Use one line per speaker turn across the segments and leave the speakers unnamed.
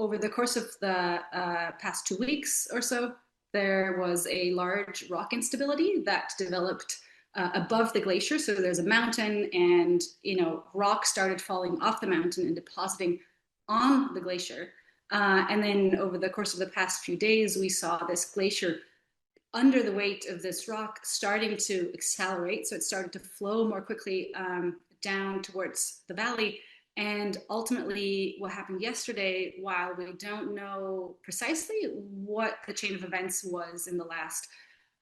over the course of the past 2 weeks or so, there was a large rock instability that developed above the glacier. So there's a mountain, and rock started falling off the mountain and depositing on the glacier. And then over the course of the past few days, we saw this glacier under the weight of this rock starting to accelerate. So it started to flow more quickly down towards the valley. And ultimately, what happened yesterday, while we don't know precisely what the chain of events was in the last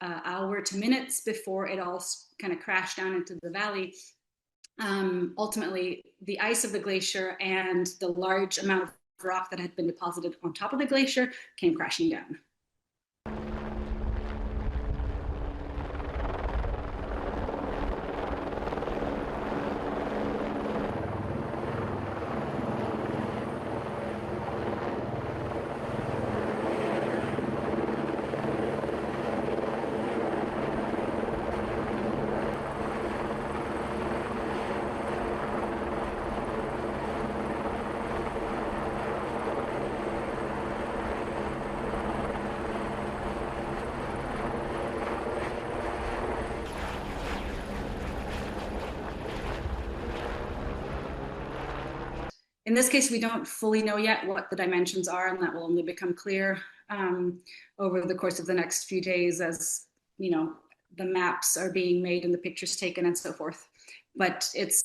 hour to minutes before it all kind of crashed down into the valley, ultimately, the ice of the glacier and the large amount of rock that had been deposited on top of the glacier came crashing down. In this case, we don't fully know yet what the dimensions are, and that will only become clear over the course of the next few days as the maps are being made and the pictures taken and so forth. But it's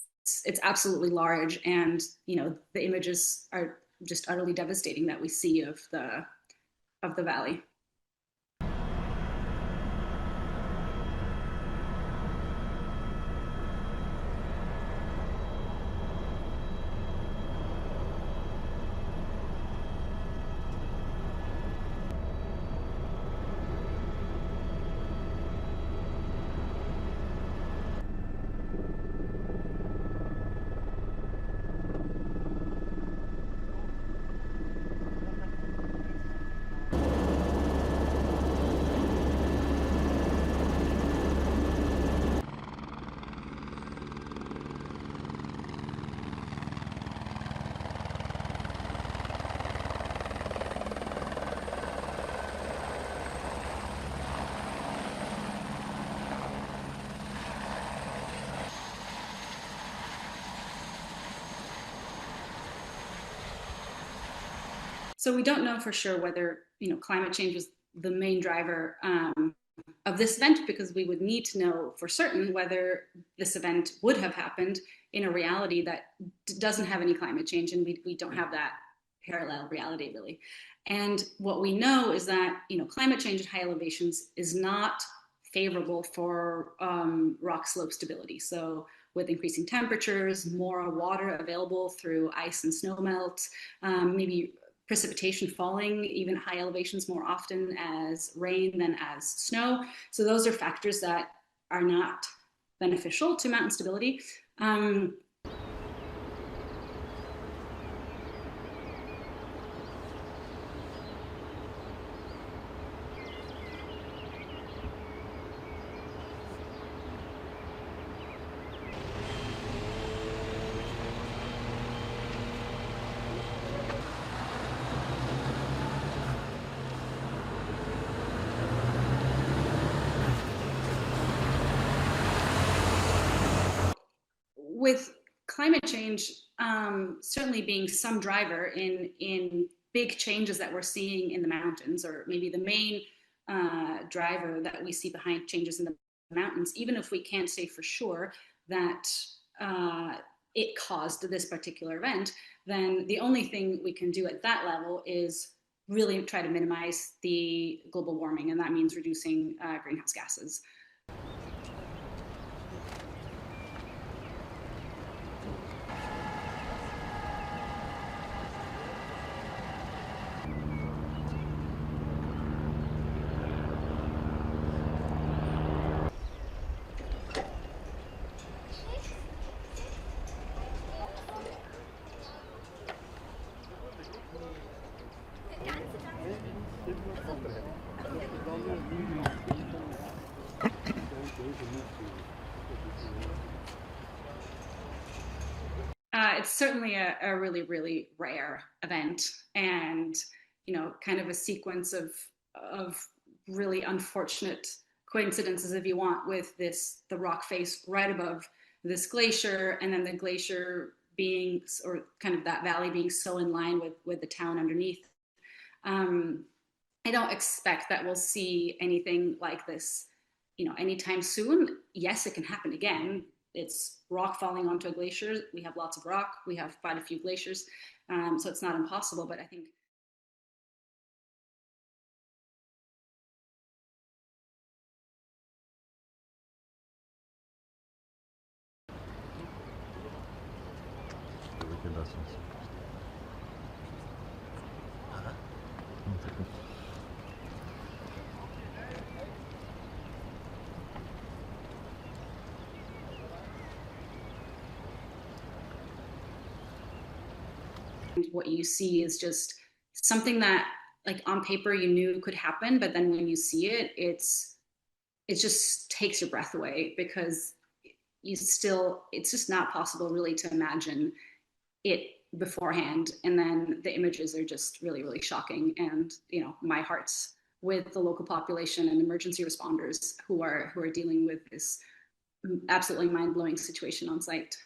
absolutely large, and the images are just utterly devastating that we see of the valley. So we don't know for sure whether climate change was the main driver of this event, because we would need to know for certain whether this event would have happened in a reality that doesn't have any climate change, and we don't have that parallel reality really. And what we know is that climate change at high elevations is not favorable for rock slope stability. So with increasing temperatures, more water available through ice and snowmelt, maybe precipitation falling even high elevations more often as rain than as snow. So those are factors that are not beneficial to mountain stability. With climate change certainly being some driver in big changes that we're seeing in the mountains, or maybe the main driver that we see behind changes in the mountains, even if we can't say for sure that it caused this particular event, then the only thing we can do at that level is really try to minimize the global warming, and that means reducing greenhouse gases. It's certainly a really, really rare event, and kind of a sequence of really unfortunate coincidences, if you want, with the rock face right above this glacier, and then the glacier being, or kind of that valley being so in line with the town underneath. Um, I don't expect that we'll see anything like this, anytime soon. Yes, it can happen again. It's rock falling onto a glacier. We have lots of rock. We have quite a few glaciers, so it's not impossible. But I think
Evacuations.
what you see is just something that, like, on paper you knew could happen, but then when you see it, it just takes your breath away, because it's just not possible really to imagine it beforehand. And then the images are just really, really shocking. And my heart's with the local population and emergency responders who are dealing with this absolutely mind-blowing situation on site.